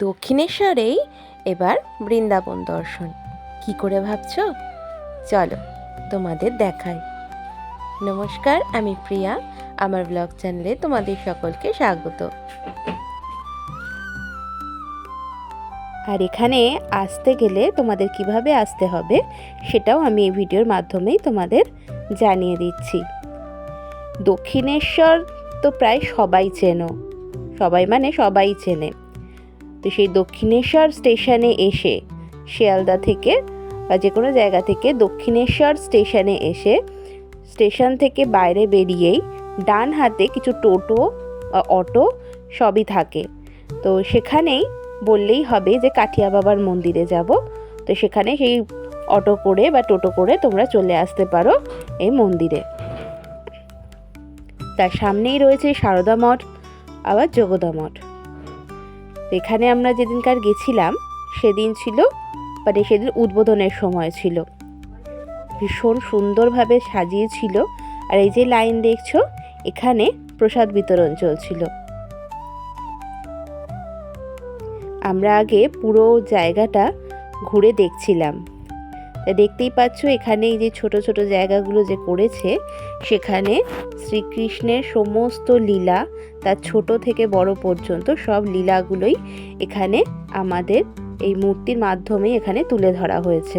দক্ষিণেশ্বরেই এবার বৃন্দাবন দর্শন কি করে ভাবছো? চলো তোমাদের দেখাই। নমস্কার, আমি প্রিয়া। আমার ব্লগ চ্যানেলে তোমাদের সকলকে স্বাগত। আর এখানে আসতে গেলে তোমাদের কিভাবে আসতে হবে সেটাও আমি এই ভিডিওর মাধ্যমেই তোমাদের জানিয়ে দিচ্ছি। দক্ষিণেশ্বর তো প্রায় সবাই চেনো, সবাই চেনে। তো সেই দক্ষিণেশ্বর স্টেশনে এসে শিয়ালদা থেকে বা যে কোনো জায়গা থেকে দক্ষিণেশ্বর স্টেশনে এসে স্টেশন থেকে বাইরে বেরিয়েই ডান হাতে কিছু টোটো অটো সবই থাকে। তো সেখানেই বললেই হবে যে কাঠিয়া বাবার মন্দিরে যাব। তো সেখানে সেই অটো করে বা টোটো করে তোমরা চলে আসতে পারো এই মন্দিরে। তার সামনেই রয়েছে সারদা মঠ, আবার যোগদা মঠ। এখানে আমরা যেদিনকার গেছিলাম সেদিন উদ্বোধনের সময় ছিল। ভীষণ সুন্দরভাবে সাজিয়েছিল। আর এই যে লাইন দেখছো, এখানে প্রসাদ বিতরণ চলছিল। আমরা আগে পুরো জায়গাটা ঘুরে দেখছিলাম। দেখতেই পাচ্ছ এখানে এই যে ছোট ছোট জায়গাগুলো যে করেছে, সেখানে শ্রীকৃষ্ণের সমস্ত লীলা, তার ছোট থেকে বড় পর্যন্ত সব লীলাগুলোই এখানে আমাদের এই মূর্তির মাধ্যমে এখানে তুলে ধরা হয়েছে।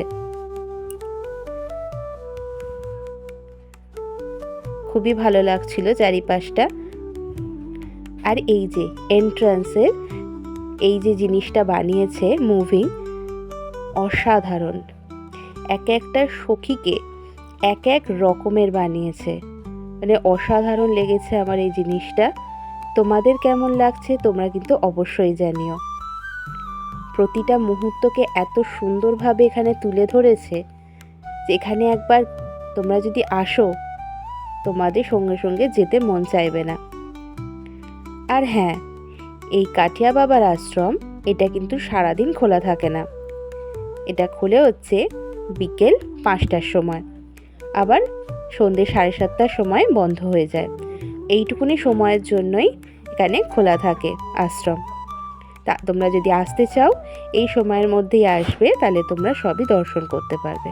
খুবই ভালো লাগছিল চারিপাশটা। আর এই যে এন্ট্রান্সের এই যে জিনিসটা বানিয়েছে মুভিং, অসাধারণ। এক একটা সখীকে এক এক রকমের বানিয়েছে, মানে অসাধারণ লেগেছে আমার এই জিনিসটা। তোমাদের কেমন লাগছে তোমরা কিন্তু অবশ্যই জানিও। প্রতিটা মুহূর্তকে এত সুন্দরভাবে এখানে তুলে ধরেছে যে এখানে একবার তোমরা যদি আসো তোমাদের সঙ্গে সঙ্গে যেতে মন চাইবে না। আর হ্যাঁ, এই কাঠিয়া বাবার আশ্রম এটা কিন্তু সারাদিন খোলা থাকে না। এটা খোলে হচ্ছে বিকেল 5টার সময়, আবার সন্ধ্যে 7:30টার সময় বন্ধ হয়ে যায়। এইটুকুনি সময়ের জন্যই এখানে খোলা থাকে আশ্রম। তা তোমরা যদি আসতে চাও এই সময়ের মধ্যেই আসবে, তাহলে তোমরা সবই দর্শন করতে পারবে।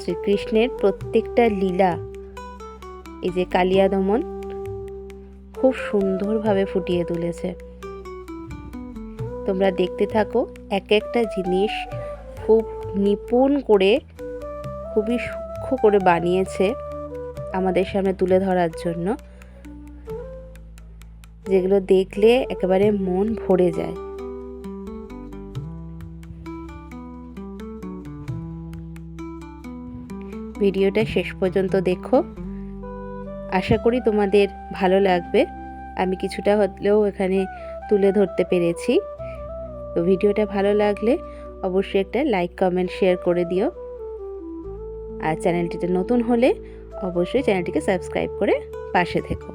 শ্রীকৃষ্ণের প্রত্যেকটা লীলা, এই যে কালিয়া দমন, খুব সুন্দরভাবে ফুটিয়ে তুলেছে। তোমরা দেখতে থাকো, এক একটা জিনিস খুব নিপুণ করে, খুবই সূক্ষ্ম করে বানিয়েছে আমাদের সামনে তুলে ধরার জন্য, যেগুলো দেখলে একেবারে মন ভরে যায়। ভিডিওটা শেষ পর্যন্ত দেখো, আশা করি তোমাদের ভালো লাগবে। আমি কিছুটা হলেও এখানে তুলে ধরতে পেরেছি। তো ভিডিওটা ভালো লাগলে অবশ্যই একটা লাইক, কমেন্ট, শেয়ার করে দিও। আর চ্যানেলটিতে নতুন হলে অবশ্যই চ্যানেলটিকে সাবস্ক্রাইব করে পাশে থেকো।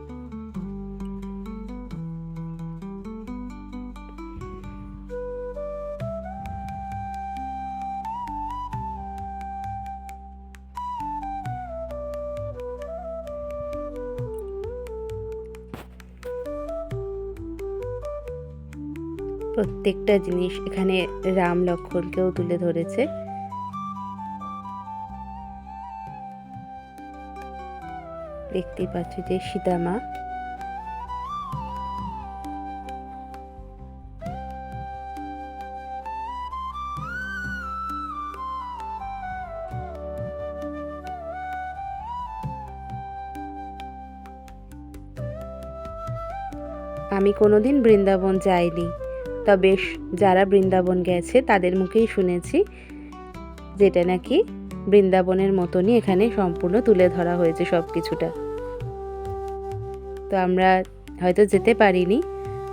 প্রত্যেকটা জিনিস এখানে রাম লক্ষ্মণকেও তুলে ধরেছে। দেখতেই পাচ্ছ যে সীতা মা। আমি কোনোদিন বৃন্দাবন যাইনি, তবে যারা বৃন্দাবন গেছে তাদের মুখেই শুনেছি যেটা নাকি বৃন্দাবনের মতনই এখানে সম্পূর্ণ তুলে ধরা হয়েছে সব কিছুটা। তো আমরা হয়তো যেতে পারিনি,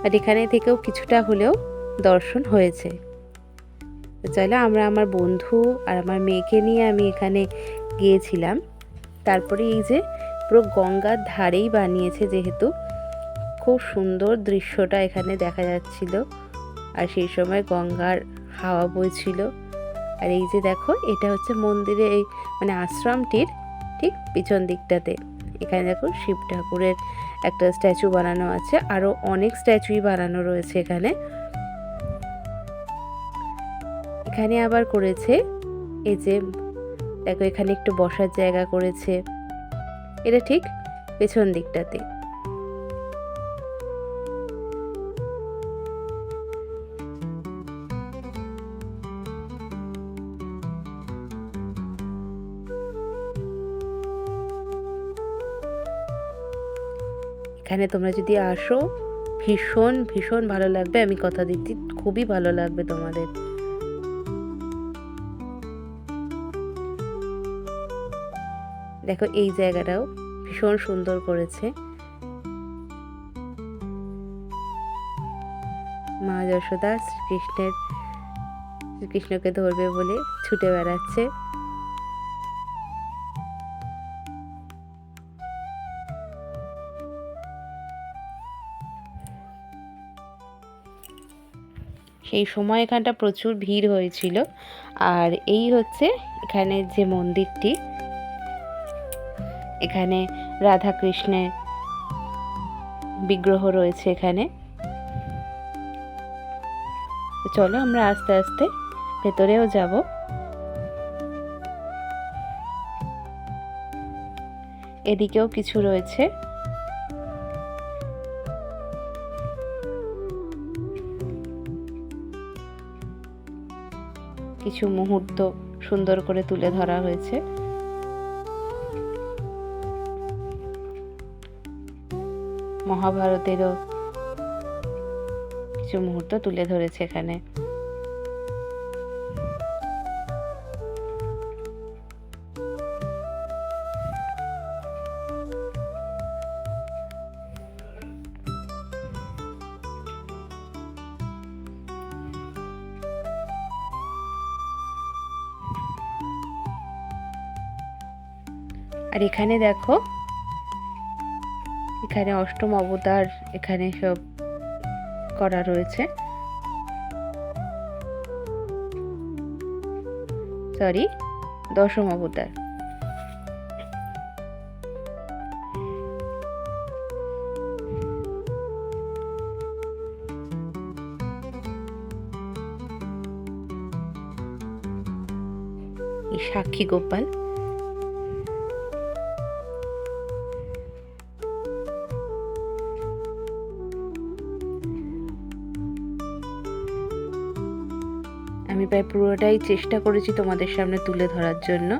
বাট এখানে থেকেও কিছুটা হলেও দর্শন হয়েছে। তো চলো, আমার বন্ধু আর আমার মেয়েকে নিয়ে আমি এখানে গিয়েছিলাম। তারপরে এই যে পুরো গঙ্গার ধারেই বানিয়েছে, যেহেতু খুব সুন্দর দৃশ্যটা এখানে দেখা যাচ্ছিল। আর সেই সময় গঙ্গার হাওয়া বইছিল। আর এই যে দেখো, এটা হচ্ছে মন্দিরে এই মানে আশ্রমটির ঠিক পিছন দিকটাতে। এখানে দেখো শিব ঠাকুরের একটা স্ট্যাচু বানানো আছে, আরও অনেক স্ট্যাচুই বানানো রয়েছে এখানে। এখানে আবার করেছে এই যে দেখো, এখানে একটু বসার জায়গা করেছে, এটা ঠিক পেছন দিকটাতে। এখানে তোমরা যদি আসো ভীষণ ভীষণ ভালো লাগবে, আমি কথা দিচ্ছি, খুবই ভালো লাগবে তোমাদের। দেখো এই জায়গাটাও ভীষণ সুন্দর করেছে। মা যশোদা শ্রীকৃষ্ণকে ধরবে বলে ছুটে বেড়াচ্ছে। সেই সময় এখানটা প্রচুর ভিড় হয়েছিল। আর এই হচ্ছে এখানে যে মন্দিরটি, এখানে রাধা কৃষ্ণের বিগ্রহ রয়েছে এখানে। চলো আমরা আস্তে আস্তে ভেতরেও যাব। এদিকেও কিছু রয়েছে। কিছু মুহূর্ত সুন্দর করে তুলে ধরা হয়েছে। মহাভারতেরও কিছু মুহূর্ত তুলে ধরেছে এখানে। আর এখানে দেখো, এখানে অষ্টম অবতার এখানে সব করা রয়েছে, সরি দশম অবতার। এই সাক্ষী গোপাল। আমি প্রায় পুরোটাই চেষ্টা করেছি তোমাদের সামনে তুলে ধরার জন্য।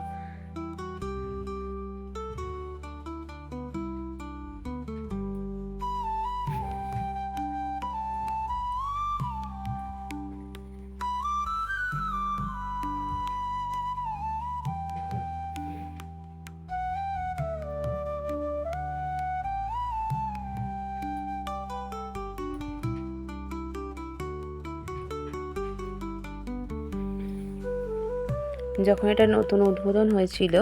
যখন এটা নতুন উদ্বোধন হয়েছিল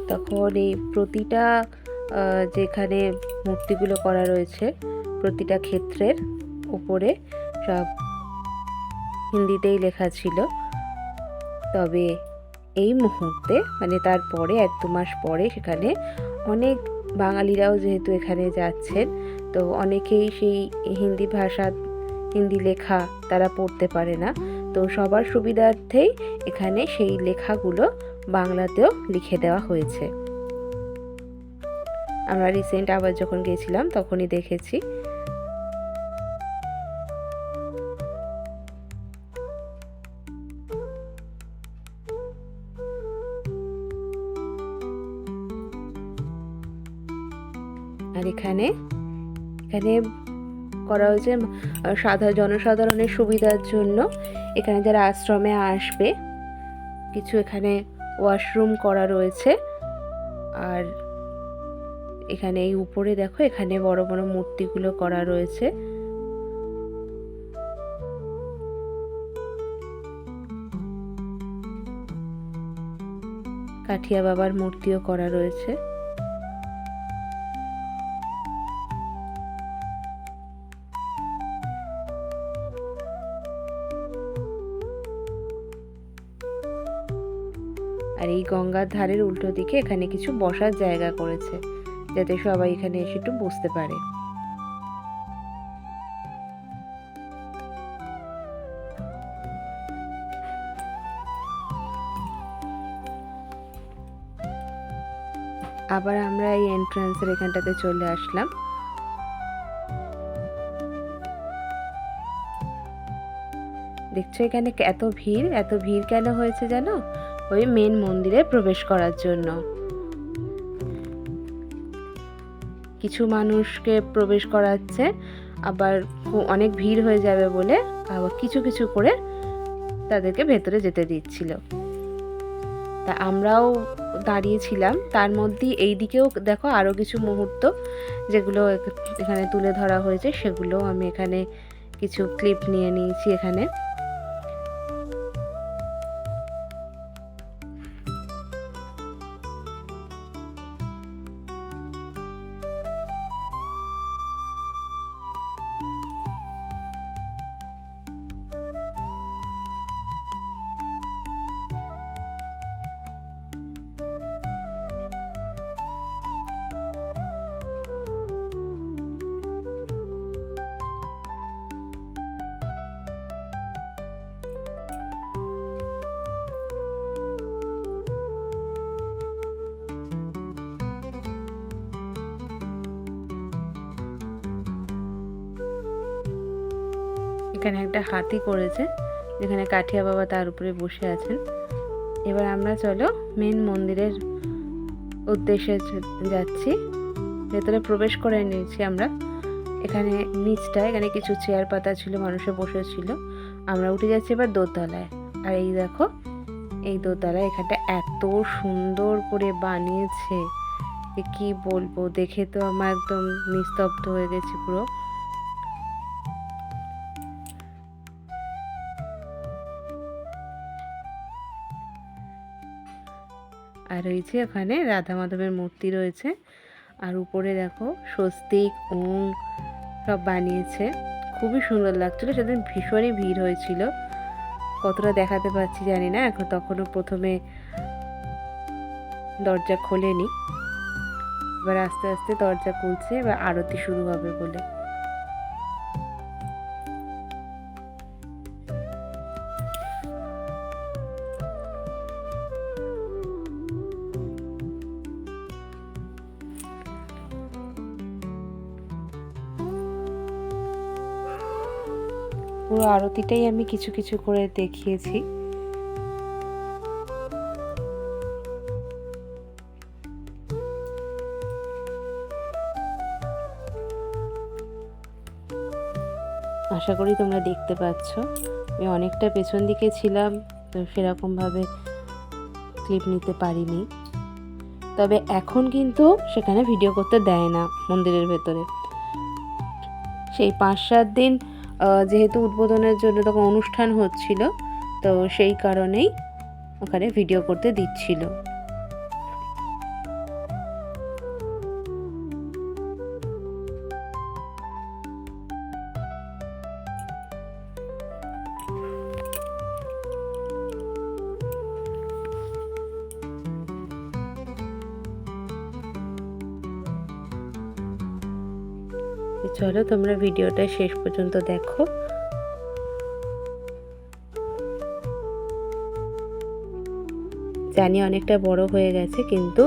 তখন এই প্রতিটা যেখানে মূর্তিগুলো করা রয়েছে প্রতিটা ক্ষেত্রের উপরে সব হিন্দিতেই লেখা ছিল। তবে এই মুহূর্তে মানে তারপরে 1-2 মাস পরে সেখানে অনেক বাঙালিরাও যেহেতু এখানে যাচ্ছেন, তো অনেকেই সেই হিন্দি ভাষা হিন্দি লেখা তারা পড়তে পারে না, তো সবার সুবিধার্থেই এখানে সেই লেখাগুলো বাংলাতেও লিখে দেওয়া হয়েছে। আমরা রিসেন্ট আবার যখন গেছিলাম তখনই দেখেছি। আর এখানে করা হয়েছে জনসাধারণের সুবিধার জন্য। এখানে যারা আশ্রমে আসবে কিছু এখানে ওয়াশরুম করা রয়েছে। আর এখানে এই উপরে দেখো, এখানে বড় বড় মূর্তিগুলো করা রয়েছে। কাঠিয়া বাবার মূর্তিও করা রয়েছে। আর এই গঙ্গার ধারের উল্টো দিকে এখানে কিছু বসার জায়গা করেছে, যাতে সবাই এখানে এসে একটু বসতে পারে। আবার আমরা এই এন্ট্রান্সের এখানটাতে চলে আসলাম। দেখছো এখানে এত ভিড় কেন হয়েছে জানো? ওই মেন মন্দিরে প্রবেশ করার জন্য। কিছু মানুষকে প্রবেশ করাচ্ছে, আবার অনেক ভিড় হয়ে যাবে বলে আবার কিছু কিছু করে তাদেরকে ভেতরে যেতে দিচ্ছিল। তা আমরাও দাঁড়িয়েছিলাম। তার মধ্যেই এই দিকেও দেখো আরও কিছু মুহূর্ত যেগুলো এখানে তুলে ধরা হয়েছে, সেগুলো আমি এখানে কিছু ক্লিপ নিয়ে নিয়েছি। এখানে এখানে একটা হাতি করেছে, যেখানে কাঠিয়া বাবা তার উপরে বসে আছেন। এবার আমরা চলো মেন মন্দিরের উদ্দেশ্যে যাচ্ছি। ভেতরে প্রবেশ করে নিয়েছি আমরা। এখানে এখানে কিছু চেয়ার পাতা ছিল, মানুষে বসেছিল। আমরা উঠে যাচ্ছি এবার দোতলায়। আর এই দেখো এই দোতলায় এখানটা এত সুন্দর করে বানিয়েছে, কি বলবো, দেখে তো আমার একদম নিস্তব্ধ হয়ে গেছি পুরো। আর ওই যে ওখানে রাধা মাধবের মূর্তি রয়েছে, আর উপরে দেখো স্বস্তিক ওং সব বানিয়েছে, খুবই সুন্দর লাগছিল। সেদিন ভীষণই ভিড় হয়েছিল, কতটা দেখাতে পারছি জানি না, এখন তখনও প্রথমে দরজা খোলেনি, এবার আস্তে আস্তে দরজা খুলছে, এবার আরতি শুরু হবে বলে। পুরো আরতিটাই আমি কিছু কিছু করে দেখিয়েছি। আশা করি তোমরা দেখতে পাচ্ছ। আমি অনেকটা পেছন দিকে ছিলাম, তো সেরকমভাবে ক্লিপ নিতে পারিনি। তবে এখন কিন্তু সেখানে ভিডিও করতে দেয় না মন্দিরের ভেতরে। সেই 5-7 দিন যেহেতু উদ্বোধনের জন্য তখন অনুষ্ঠান হচ্ছিল, তো সেই কারণেই ওখানে ভিডিও করতে দিচ্ছিল। চলো তোমরা ভিডিওটা শেষ পর্যন্ত দেখো। জানি অনেকটা বড় হয়ে গেছে, কিন্তু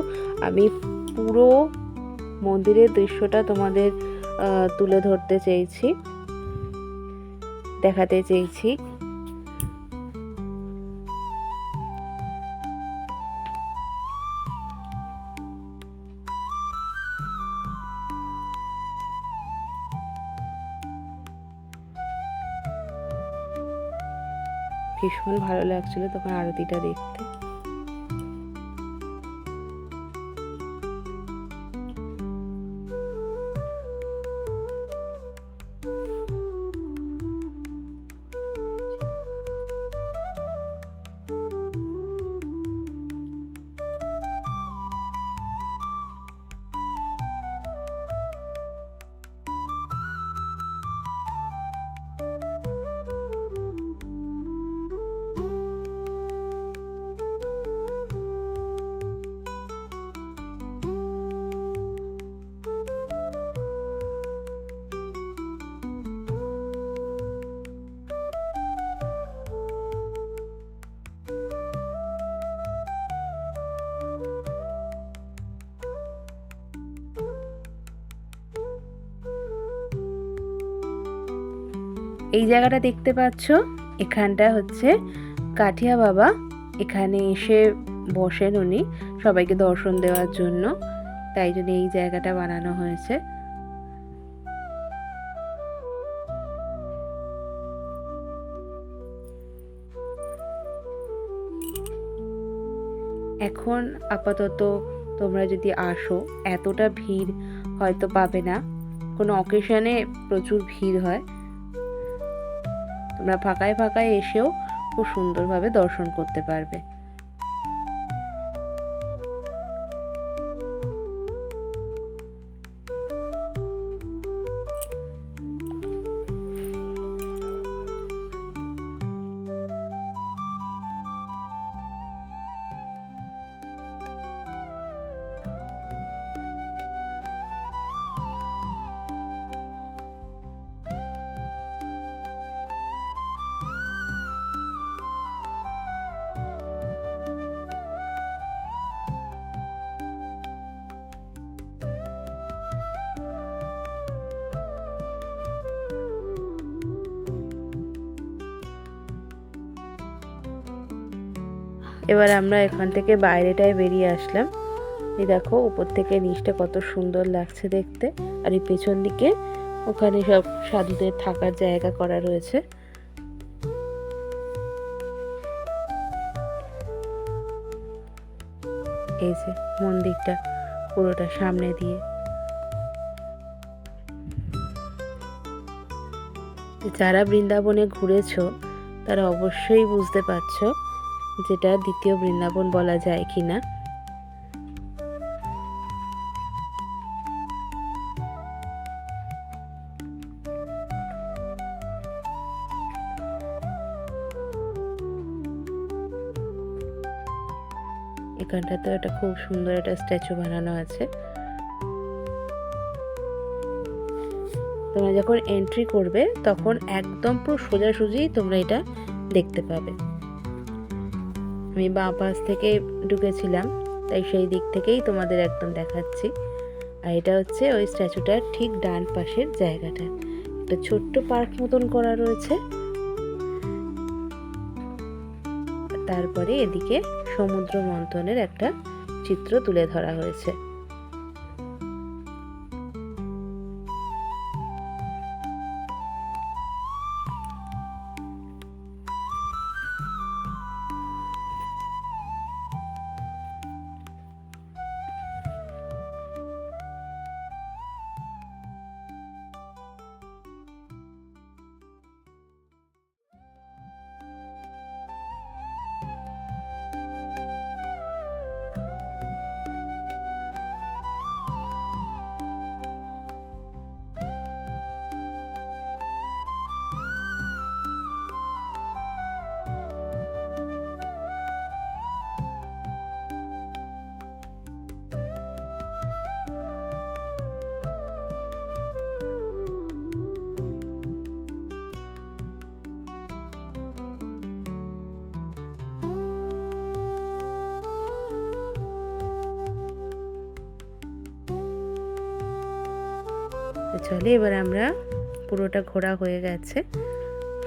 আমি পুরো মন্দিরের দৃশ্যটা তোমাদের তুলে ধরতে চেয়েছি, দেখাতে চেয়েছি। ভীষণ ভালো লাগছিল তখন আরতিটা দেখতে। এই জায়গাটা দেখতে পাচ্ছ, এখানটা হচ্ছে কাঠিয়া বাবা এখানে এসে বসেন উনি সবাইকে দর্শন দেওয়ার জন্য, তাই জন্য এই জায়গাটা বানানো হয়েছে। এখন আপাতত তোমরা যদি আসো এতটা ভিড় হয়তো পাবে না, কোনো অকেশনে প্রচুর ভিড় হয়। তোমরা ফাঁকায় ফাঁকায় এসেও খুব সুন্দরভাবে দর্শন করতে পারবে। এবার আমরা এখান থেকে বাইরেটায় বেরিয়ে আসলাম। এই দেখো উপর থেকে নিচটা কত সুন্দর লাগছে দেখতে, আর এই পেছন দিকে ওখানে সব সাধুদের থাকার জায়গা করা রয়েছে। এই যে মন্দিরটা পুরোটা সামনে দিয়ে, যারা বৃন্দাবনে ঘুরেছো তারা অবশ্যই বুঝতে পারছো যেটা দ্বিতীয় বৃন্দাবন বলা যায় কিনা। এখানটাতে একটা খুব সুন্দর একটা স্ট্যাচু বানানো আছে। তোমরা যখন এন্ট্রি করবে তখন একদম পুরো সোজাসুজি তোমরা এটা দেখতে পাবে। আমি বাঁ পাশ থেকে ঢুকেছিলাম, তাই সেই দিক থেকেই তোমাদের একদম দেখাচ্ছি। আর এটা হচ্ছে ওই স্ট্যাচুটার ঠিক ডান পাশের জায়গাটা, একটা ছোট্ট পার্ক মতন করা রয়েছে। তারপরে এদিকে সমুদ্র মন্থনের একটা চিত্র তুলে ধরা হয়েছে। চলে এবার আমরা পুরোটা ঘোরা হয়ে গেছে,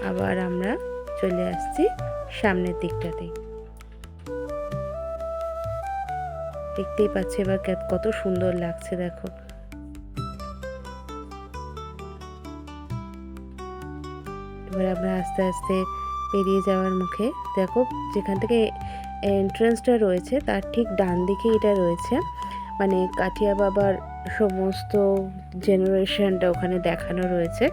আবার আমরা চলে আসছি সামনের দিকটাতেই। দেখতেই পাচ্ছি এবার কত সুন্দর লাগছে দেখো। এবার আমরা আস্তে আস্তে পেরিয়ে যাওয়ার মুখে। দেখো যেখান থেকে এন্ট্রান্সটা রয়েছে তার ঠিক ডান দিকে এটা রয়েছে, মানে কাঠিয়া বাবার সমস্ত জেনারেশনটা ওখানে দেখানো রয়েছে।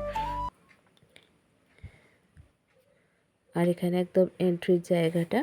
আর এখানে একদম এন্ট্রির জায়গাটা।